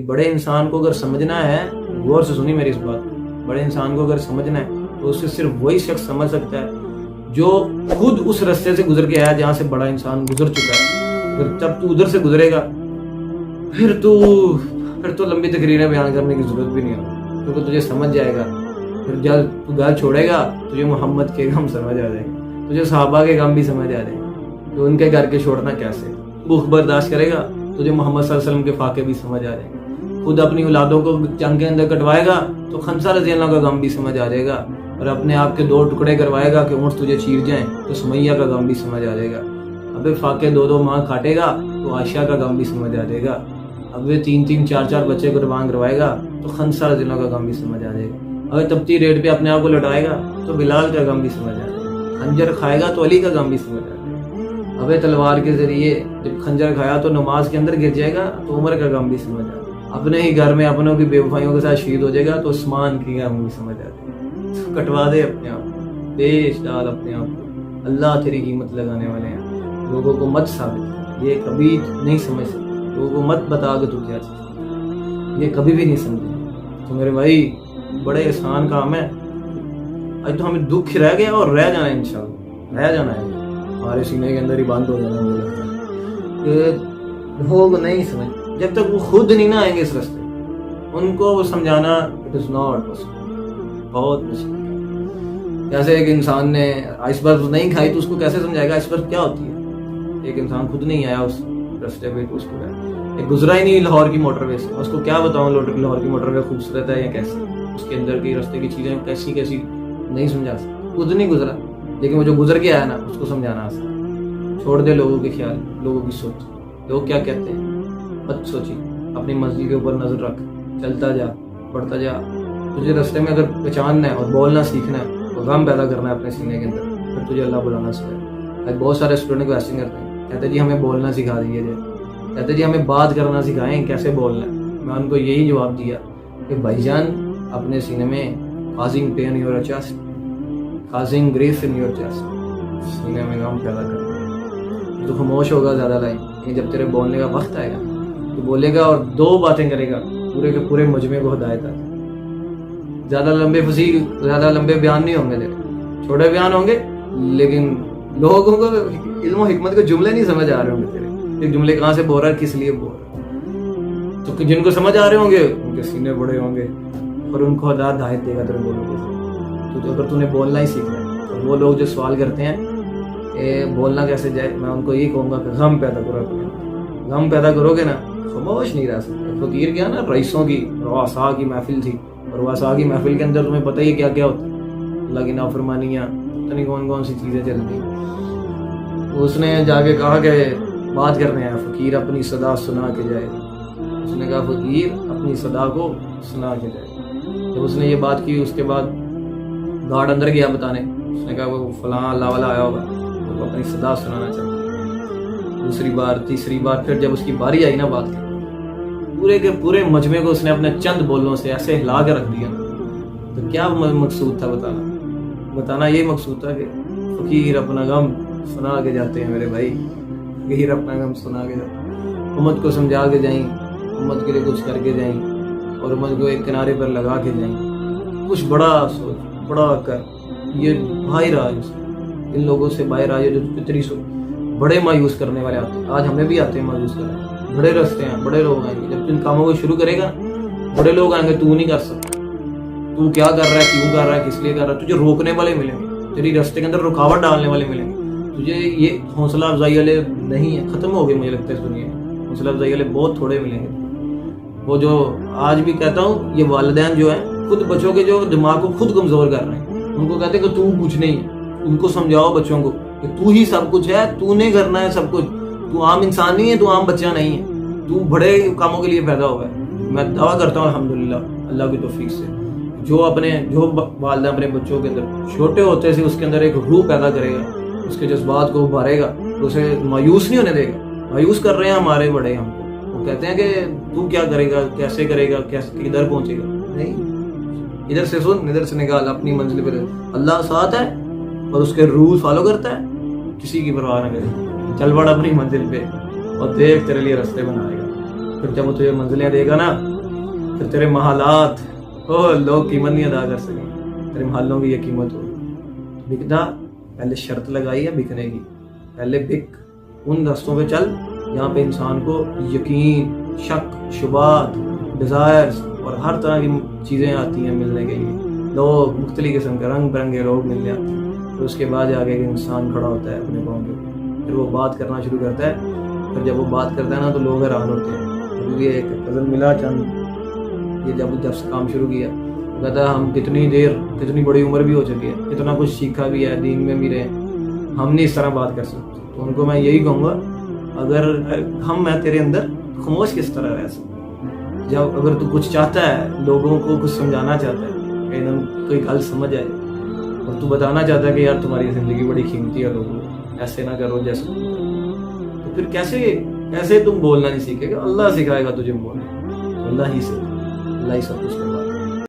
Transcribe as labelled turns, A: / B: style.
A: بڑے انسان کو اگر سمجھنا ہے، غور سے سنی میری اس بات، بڑے انسان کو اگر سمجھنا ہے تو اسے صرف وہی شخص سمجھ سکتا ہے جو خود اس راستے سے گزر کے آیا جہاں سے بڑا انسان گزر چکا ہے۔ اگر جب تو ادھر سے گزرے گا پھر تو لمبی تقریریں بیان کرنے کی ضرورت بھی نہیں ہوگی، کیونکہ تجھے سمجھ جائے گا۔ پھر جب تو گھر چھوڑے گا تجھے محمد کے غم سمجھ آ جائیں گے، تجھے صحابہ کے غم بھی سمجھ آ جائیں گے کہ ان کے گھر کے چھوڑنا کیسے۔ بھوک برداشت کرے گا تجھے محمد صلی اللہ علیہ وسلم کے فاقے بھی سمجھ آ جائیں گے۔ خود اپنی اولادوں کو جنگ کے اندر کٹوائے گا تو خنسا رضی اللہ کا غم بھی سمجھ آ جائے گا، اور اپنے آپ کے 2 ٹکڑے کروائے گا کہ اونٹ تجھے چیر جائیں تو سمیہ کا غم بھی سمجھ آ جائے گا۔ ابے فاقے 2 ماہ کھاٹے گا تو عائشہ کا غم بھی سمجھ آ جائے گا۔ اب 3 4 بچے قربان کروائے گا تو خنسا رضی اللہ کا غم بھی سمجھ آ جائے گا۔ اگر تبتی ریٹ پہ اپنے آپ کو لٹائے گا تو بلال کا غم بھی سمجھ آ جائے گا۔ خنجر کھائے گا تو علی کا غم بھی سمجھ آ جائے گا۔ ابے تلوار کے ذریعے جب خنجر کھایا تو نماز کے اندر گر جائے گا تو عمر کا غم بھی سمجھ آ جائے گا۔ اپنے ہی گھر میں اپنوں کی بے وفائیوں کے ساتھ شہید ہو جائے گا تو عثمان کی غم بھی سمجھ آ جائے گا۔ کٹوا دے اپنے آپ کو، بیچ ڈال اپنے آپ کو، اللہ تیری قیمت لگانے والے ہیں۔ لوگوں کو مت ثابت، یہ کبھی نہیں سمجھ سکتے، لوگوں کو مت بتا کہ تو کیا چیز، یہ کبھی بھی نہیں سمجھے۔ تو میرے بھائی بڑے احسان کام ہے۔ آج تو ہمیں دکھ رہ گیا اور رہ جانا ہے، انشاءاللہ رہ جانا ہے، ہمارے سینے کے اندر ہی بند ہو جانا مجھے لگتا ہے کہ لوگ نہیں سمجھ، جب تک وہ خود نہیں نہ آئیں گے اس راستے، ان کو وہ سمجھانا اٹ از ناٹ پاسبل، بہت مشکل ہے۔ جیسے ایک انسان نے آئس برف نہیں کھائی تو اس کو کیسے سمجھائے گا آئس برف کیا ہوتی ہے؟ ایک انسان خود نہیں آیا اس راستے پہ تو اس کو ایک گزرا ہی نہیں لاہور کی موٹر وے سے، اس کو کیا بتاؤں لاہور کی موٹر وے خوبصورت ہے یا کیسی، اس کے اندر کی راستے کی چیزیں کیسی کیسی نہیں سمجھا سکتا، خود نہیں گزرا، لیکن وہ جو گزر کے آیا نا اس کو سمجھانا آسان۔ چھوڑ دے لوگوں کے خیال، لوگوں کی سوچ، لوگ کیا کہتے ہیں مت سوچی، اپنی مرضی کے اوپر نظر رکھ، چلتا جا، بڑھتا جا۔ تجھے راستے میں اگر پہچاننا ہے اور بولنا سیکھنا ہے اور غم پیدا کرنا ہے اپنے سینے کے اندر، پھر تجھے اللہ بلانا سکھائے۔ بہت سارے اسٹوڈنٹ کو ایسے کرتے ہیں، کہتے جی ہمیں بولنا سکھا دیجیے جی، کہتے جی ہمیں بات کرنا سکھائیں، کیسے بولنا ہے۔ میں ان کو یہی جواب دیا کہ بھائی جان اپنے سینے میں causing pain in your chest, causing grief in your chest، سینے میں غم پیدا کرنا۔ تو خاموش ہوگا زیادہ لائن، کہ جب تیرے بولنے کا وقت آئے گا تو بولے گا اور 2 باتیں کرے گا، پورے کے پورے مجمع کو ہدایت آئے۔ زیادہ لمبے فصیح، زیادہ لمبے بیان نہیں ہوں گے تیرے، چھوٹے بیان ہوں گے، لیکن لوگوں کو علم و حکمت کے جملے نہیں سمجھ آ رہے ہوں گے تیرے، یہ جملے کہاں سے بول رہا ہے، کس لیے بول رہا ہے۔ تو جن کو سمجھ آ رہے ہوں گے ان کے سینے بڑے ہوں گے اور ان کو ہدایت دے گا تیرے بولنے سے۔ تو اگر تو نے بولنا ہی سیکھنا ہے، تو وہ لوگ جو سوال کرتے ہیں کہ بولنا کیسے جائے، میں ان کو یہی کہوں گا کہ غم پیدا کرو اپنے، غم پیدا کرو گے نا خاموش نہیں رہ سکتے۔ فقیر کیا نا رئیسوں کی رؤساء کی محفل تھی، اور رؤساء کی محفل کے اندر تمہیں پتہ ہی کیا کیا ہوتا ہے، اللہ کی نافرمانیاں، پتہ نہیں کون کون سی چیزیں چلتی ہیں۔ اس نے جا کے کہا کہ بات کرنے آیا، فقیر اپنی صدا سنا کے جائے۔ اس نے کہا فقیر اپنی صدا کو سنا کے جائے۔ جب اس نے یہ بات کی اس کے بعد گارڈ اندر گیا بتانے، اس نے کہا وہ فلاں اللہ والا آیا ہوگا، وہ اپنی صدا سنانا چاہتا ہے۔ دوسری بار، تیسری بار، پھر جب اس کی باری آئی نا بات کی، پورے کے پورے مجمع کو اس نے اپنے چند بولوں سے ایسے ہلا کے رکھ دیا۔ تو کیا مقصود تھا بتانا یہ مقصود تھا کہ فقیر اپنا غم سنا کے جاتے ہیں میرے بھائی، فقیر اپنا غم سنا کے جاتے ہیں، امت کو سمجھا کے جائیں، امت کے لیے کچھ کر کے جائیں، اور امت کو ایک کنارے پر لگا کے جائیں، کچھ بڑا سوچ، بڑا کر۔ یہ باہر آج ان لوگوں سے باہر آئے جو فطری بڑے مایوس کرنے والے آتے ہیں، آج ہمیں بھی آتے ہیں مایوس کرنے، بڑے رستے ہیں، بڑے لوگ آئیں گے، جب تو ان کاموں کو شروع کرے گا بڑے لوگ آئیں گے، تو نہیں کر سکتا، تو کیا کر رہا ہے، کیوں کر رہا ہے، کس لیے کر رہا ہے، تجھے روکنے والے ملیں گے، تیری راستے کے اندر رکاوٹ ڈالنے والے ملیں گے، تجھے یہ حوصلہ افزائی والے نہیں ہے، ختم ہو گئے مجھے لگتا ہے اس دنیا میں، حوصلہ افزائی والے بہت تھوڑے ملیں گے۔ وہ جو آج بھی کہتا ہوں، یہ والدین جو ہیں خود بچوں کے جو دماغ کو خود کمزور کر رہے ہیں، ان کو کہتے ہیں کہ تو کچھ نہیں ہے، ان کو سمجھاؤ بچوں کو کہ تو ہی سب کچھ ہے، تو نے کرنا ہے سب کچھ، تو عام انسان نہیں ہے، تو عام بچہ نہیں ہے، تو بڑے کاموں کے لیے پیدا ہوا ہے۔ میں دعویٰ کرتا ہوں الحمدللہ اللہ کی توفیق سے، جو والدہ اپنے بچوں کے اندر چھوٹے ہوتے سے اس کے اندر ایک روح پیدا کرے گا، اس کے جذبات کو ابھارے گا، اسے مایوس نہیں ہونے دے گا۔ مایوس کر رہے ہیں ہمارے بڑے ہم کو، وہ کہتے ہیں کہ تو کیا کرے گا، کیسے کرے گا، کدھر پہنچے گا، نہیں، ادھر سے سن، ادھر سے نکال، اپنی منزل پہ اللہ ساتھ ہے اور اس کے رول فالو کرتا ہے، کسی کی پرواہ نہ کرے، چل بڑ اپنی منزل پہ اور دیکھ تیرے لیے راستے بنائے گا۔ پھر جب وہ تجھے منزلیں دے گا نا پھر تیرے محلات لوگ قیمت نہیں ادا کر سکیں، تیرے محلوں کی یہ قیمت ہو. بکنا پہلے شرط لگائی ہے بکنے کی، پہلے بک ان رستوں پہ چل جہاں پہ انسان کو یقین، شک، شبہات، ڈیزائرز اور ہر طرح کی چیزیں آتی ہیں ملنے کے لیے. لوگ مختلف قسم کے رنگ برنگے لوگ ملنے آتے ہیں. پھر اس کے بعد آگے ایک انسان کھڑا ہوتا ہے اپنے پاؤں کے اوپر، پھر وہ بات کرنا شروع کرتا ہے. پھر جب وہ بات کرتا ہے نا تو لوگ حیران ہوتے ہیں. مجھے ایک کزن ملا چند، یہ جب کام شروع کیا کہتا ہے ہم کتنی بڑی عمر بھی ہو چکی ہے، کتنا کچھ سیکھا بھی ہے، دین میں بھی رہے، ہم نہیں اس طرح بات کر سکتے. تو ان کو میں یہی کہوں گا میں تیرے اندر خاموش کس طرح رہ سکوں. جب اگر تو کچھ چاہتا ہے، لوگوں کو کچھ سمجھانا چاہتا ہے، کہیں کوئی گل سمجھ آئے، اور تو بتانا چاہتا ہے کہ یار تمہاری زندگی بڑی قیمتی ہے، لوگوں ایسے نہ کرو جیسے، تو پھر کیسے تم بولنا نہیں سیکھے گا؟ اللہ سکھائے گا تجھے بولنا. اللہ ہی سے اللہ ہی سب کچھ کروا.